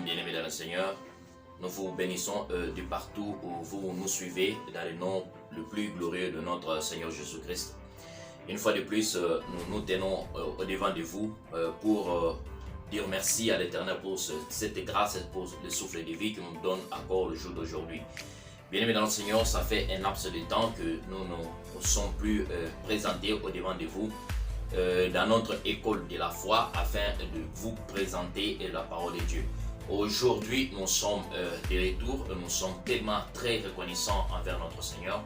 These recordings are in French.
bien-aimés dans le Seigneur. Nous vous bénissons de partout où vous nous suivez, dans le nom le plus glorieux de notre Seigneur Jésus-Christ. Une fois de plus, nous nous tenons au devant de vous pour dire merci à l'Éternel pour cette grâce, pour le souffle de vie qui nous donne encore le jour d'aujourd'hui. Bien-aimés dans le Seigneur, ça fait un laps de temps que nous ne sommes plus présentés au devant de vous dans notre école de la foi afin de vous présenter la parole de Dieu. Aujourd'hui, nous sommes de retour, nous sommes tellement très reconnaissants envers notre Seigneur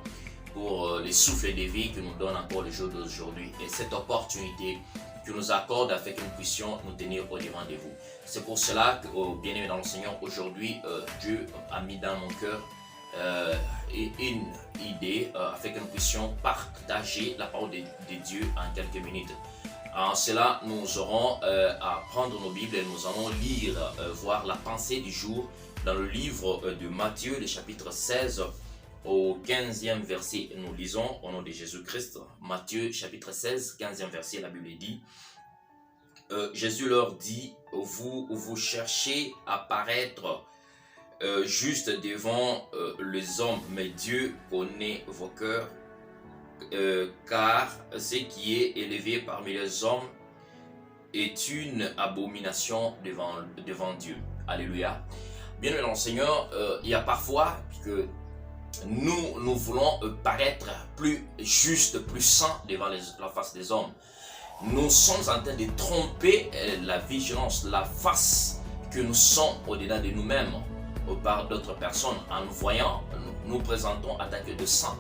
pour les souffles de vie que nous donne encore le jour d'aujourd'hui et cette opportunité qu'il nous accorde afin que nous puissions nous tenir au devant de vous. C'est pour cela que, bien-aimés dans le Seigneur, aujourd'hui, Dieu a mis dans mon cœur une idée afin que nous puissions partager la parole de Dieu en quelques minutes. En cela, nous aurons à prendre nos Bibles et nous allons lire, voir la pensée du jour dans le livre de Matthieu, le chapitre 16, au 15e verset. Nous lisons au nom de Jésus-Christ, Matthieu, chapitre 16, 15e verset, la Bible dit Jésus leur dit, vous cherchez à paraître juste devant les hommes, mais Dieu connaît vos cœurs, car ce qui est élevé parmi les hommes est une abomination devant Dieu. Alléluia. Bien dans le Seigneur, il y a parfois que nous voulons paraître plus justes, plus saints devant la face des hommes. Nous sommes en train de tromper la vigilance, la face que nous sommes au-delà de nous-mêmes par d'autres personnes. En nous voyant, nous présentons en tant que de saints.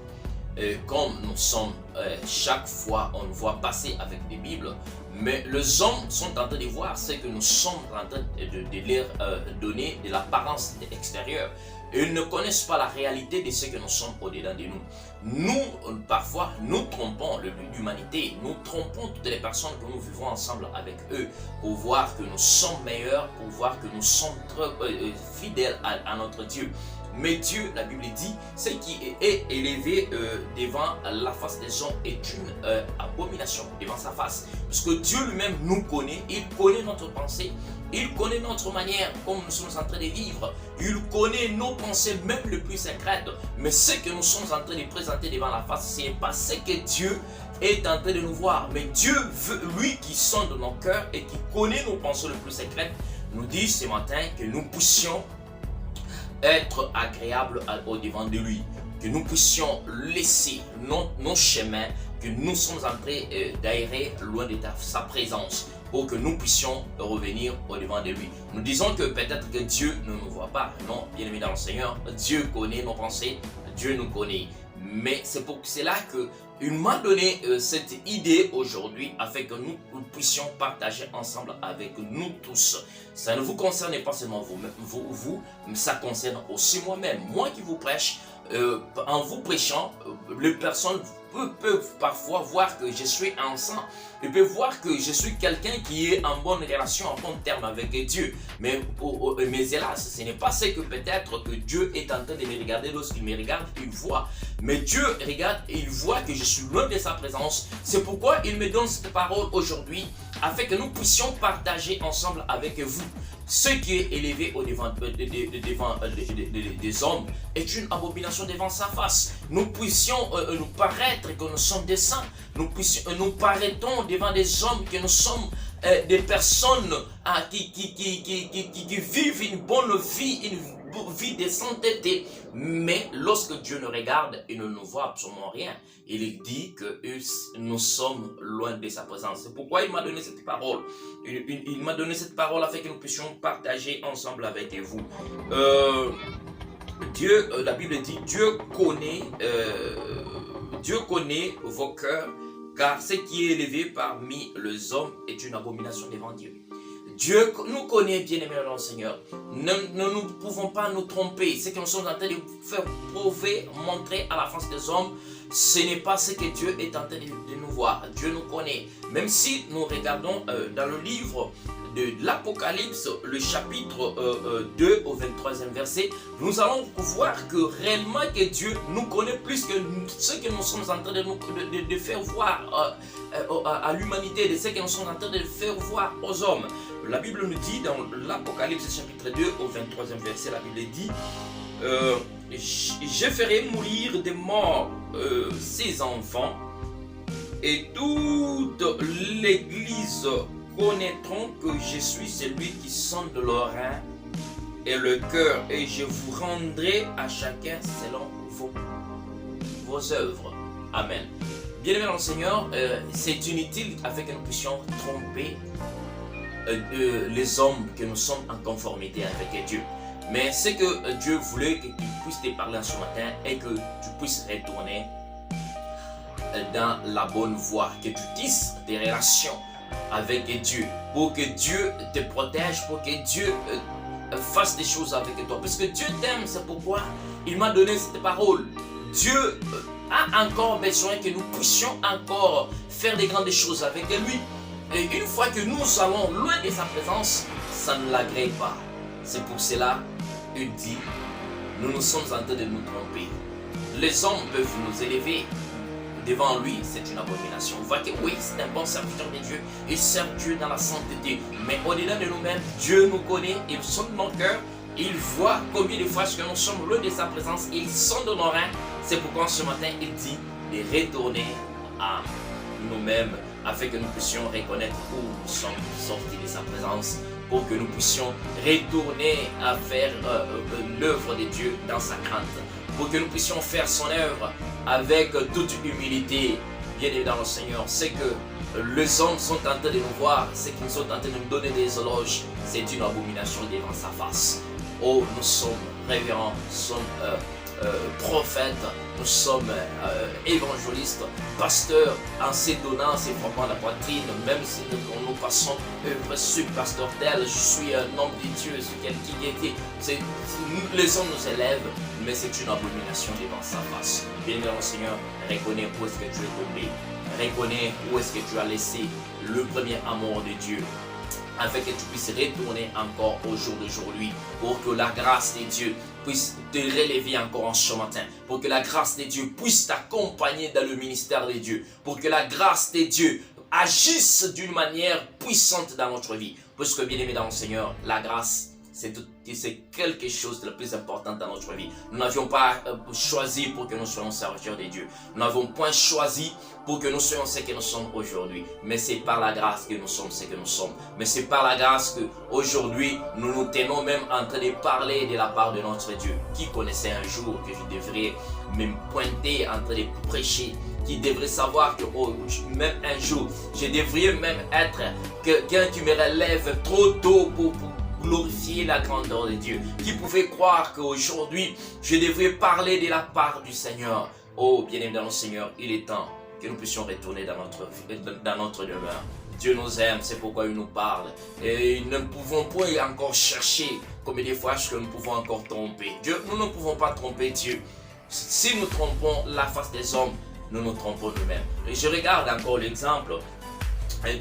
Comme nous sommes, chaque fois on nous voit passer avec des Bibles, mais les hommes sont en train de voir ce que nous sommes en train de leur donner de l'apparence extérieure. Ils ne connaissent pas la réalité de ce que nous sommes au-delà de nous. Nous, parfois, nous trompons l'humanité, nous trompons toutes les personnes que nous vivons ensemble avec eux pour voir que nous sommes meilleurs, pour voir que nous sommes très fidèles à notre Dieu. Mais Dieu, la Bible dit, ce qui est élevé devant la face des hommes est une abomination devant sa face. Parce que Dieu lui-même nous connaît, il connaît notre pensée, il connaît notre manière comme nous sommes en train de vivre. Il connaît nos pensées, même les plus secrètes. Mais ce que nous sommes en train de présenter devant la face, ce n'est pas ce que Dieu est en train de nous voir. Mais Dieu veut, lui qui sonde nos cœurs et qui connaît nos pensées les plus secrètes, nous dit ce matin que nous puissions être agréable au devant de lui, que nous puissions laisser nos chemins que nous sommes en train d'aérer loin de sa présence pour que nous puissions revenir au devant de lui. Nous disons que peut-être que Dieu ne nous voit pas. Non, bien aimé dans le Seigneur, Dieu connaît nos pensées, Dieu nous connaît. Mais c'est pour cela qu'il m'a donné cette idée aujourd'hui afin que nous puissions partager ensemble avec nous tous. Ça ne vous concerne pas seulement vous, mais ça concerne aussi moi-même. Moi qui vous prêche, en vous prêchant, les personnes peuvent parfois voir que je suis un saint. Ils peuvent voir que je suis quelqu'un qui est en bonne relation, en bon terme avec Dieu. Mais hélas, ce n'est pas ce que peut-être que Dieu est en train de me regarder. Lorsqu'il me regarde, il voit. Mais Dieu regarde et il voit que je suis loin de sa présence. C'est pourquoi il me donne cette parole aujourd'hui, afin que nous puissions partager ensemble avec vous. Ce qui est élevé au devant des hommes est une abomination devant sa face. Nous puissions nous paraître que nous sommes des saints. Nous paraîtons devant des hommes que nous sommes des personnes qui vivent une bonne vie, une vie de sainteté. Mais lorsque Dieu nous regarde, il ne nous voit absolument rien. Il dit que nous sommes loin de sa présence. C'est pourquoi il m'a donné cette parole. Il m'a donné cette parole afin que nous puissions partager ensemble avec vous. La Bible dit, Dieu connaît vos cœurs, car ce qui est élevé parmi les hommes est une abomination devant Dieu. Dieu nous connaît, bien-aimés dans le Seigneur. Nous ne pouvons pas nous tromper. Ce que nous sommes en train de faire prouver, montrer à la face des hommes, Ce n'est pas ce que Dieu est en train de nous voir. Dieu nous connaît. Même si nous regardons dans le livre de l'Apocalypse, le chapitre 2 au 23e verset, nous allons voir que réellement que Dieu nous connaît plus que ce que nous sommes en train de faire voir à l'humanité, de ce que nous sommes en train de faire voir aux hommes. La Bible nous dit dans l'Apocalypse chapitre 2 au 23e verset, la Bible dit je ferai mourir de mort ses enfants, et toute l'église connaîtront que je suis celui qui sonde le rein et le cœur, et je vous rendrai à chacun selon vos œuvres. Amen. Bien-aimés dans le Seigneur, c'est inutile afin que nous puissions tromper les hommes que nous sommes en conformité avec Dieu. Mais ce que Dieu voulait que tu puisses te parler ce matin est que tu puisses retourner dans la bonne voie, que tu tisses des relations avec Dieu, pour que Dieu te protège, pour que Dieu fasse des choses avec toi. Parce que Dieu t'aime, c'est pourquoi il m'a donné cette parole. Dieu a encore besoin que nous puissions encore faire des grandes choses avec lui. Et une fois que nous allons loin de sa présence, ça ne l'agrée pas. C'est pour cela qu'il dit, nous sommes en train de nous tromper. Les hommes peuvent nous élever. Devant lui, c'est une abomination. On voit que oui, c'est un bon serviteur de Dieu. Il sert Dieu dans la sainteté. Mais au-delà de nous-mêmes, Dieu nous connaît. Il sonde nos cœurs. Il voit combien de fois que nous sommes loin de sa présence. Il sonde nos reins. C'est pourquoi ce matin, il dit de retourner à nous-mêmes afin que nous puissions reconnaître où nous sommes sortis de sa présence, pour que nous puissions retourner à faire l'œuvre de Dieu dans sa crainte, pour que nous puissions faire son œuvre avec toute humilité. Bien évidemment, dans le Seigneur, c'est que les hommes sont en train de nous voir, c'est qu'ils sont en train de nous donner des éloges, c'est une abomination devant sa face. Oh, nous sommes révérends, nous sommes prophètes, nous sommes évangélistes, pasteurs, en se donnant, en se frappant la poitrine, même si nous passons je suis pasteur tel, je suis un homme de Dieu, je suis quelqu'un qui était. Les hommes nous élèvent, mais c'est une abomination devant sa face. Bien-aimé dans le Seigneur, reconnais où est-ce que tu es tombé, reconnais où est-ce que tu as laissé le premier amour de Dieu, afin que tu puisses retourner encore au jour d'aujourd'hui, pour que la grâce de Dieu puisse te relever encore en ce matin, pour que la grâce de Dieu puisse t'accompagner dans le ministère de Dieu, pour que la grâce de Dieu agisse d'une manière puissante dans notre vie. Parce que bien aimé dans le Seigneur, la grâce, c'est quelque chose de le plus important dans notre vie. Nous n'avions pas choisi pour que nous soyons serviteurs de Dieu. Nous n'avons point choisi pour que nous soyons ce que nous sommes aujourd'hui. Mais c'est par la grâce que nous sommes ce que nous sommes. Mais c'est par la grâce qu'aujourd'hui, nous nous tenons même en train de parler de la part de notre Dieu. Qui connaissait un jour que je devrais me pointer en train de prêcher, qui devrait savoir que même un jour, je devrais même être quelqu'un qui me relève trop tôt pour glorifier la grandeur de Dieu, qui pouvait croire qu'aujourd'hui, je devrais parler de la part du Seigneur. Oh, bien-aimé dans le Seigneur, il est temps que nous puissions retourner dans notre demeure. Dieu nous aime, c'est pourquoi il nous parle. Et nous ne pouvons pas encore chercher combien de fois que nous pouvons encore tromper. Dieu, nous ne pouvons pas tromper Dieu. Si nous trompons la face des hommes, nous nous trompons nous-mêmes. Et je regarde encore l'exemple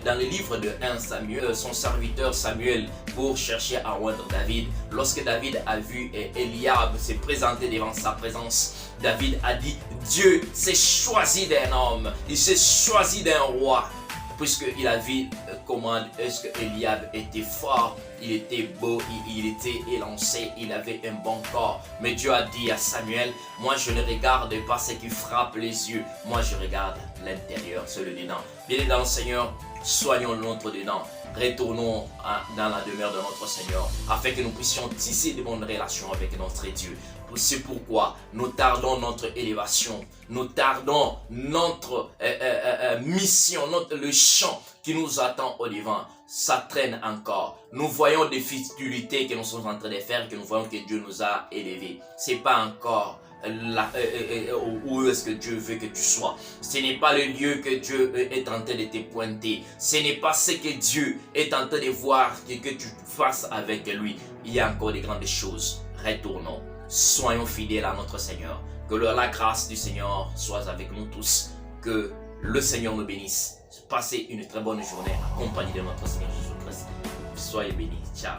dans le livre de 1 Samuel, son serviteur Samuel, pour chercher à oindre David. Lorsque David a vu Eliab se présenter devant sa présence, David a dit, Dieu s'est choisi d'un homme, il s'est choisi d'un roi, puisqu'il a vu comment est-ce que Eliab était fort, il était beau, il était élancé, il avait un bon corps. Mais Dieu a dit à Samuel, moi je ne regarde pas ce qui frappe les yeux, moi je regarde l'intérieur, celui dedans. Bien dans le Seigneur, soignons notre dedans. Retournons dans la demeure de notre Seigneur, afin que nous puissions tisser de bonnes relations avec notre Dieu. C'est pourquoi nous tardons notre élévation, nous tardons notre mission, le champ qui nous attend au devant. Ça traîne encore. Nous voyons des futilités que nous sommes en train de faire, que nous voyons que Dieu nous a élevés. C'est pas encore où est-ce que Dieu veut que tu sois. Ce n'est pas le lieu que Dieu est en train de te pointer. Ce n'est pas ce que Dieu est en train de voir que tu fasses avec lui. Il y a encore de grandes choses. Retournons. Soyons fidèles à notre Seigneur. Que la grâce du Seigneur soit avec nous tous. Que le Seigneur nous bénisse. Passez une très bonne journée accompagnée de notre Seigneur Jésus-Christ. Soyez bénis. Ciao.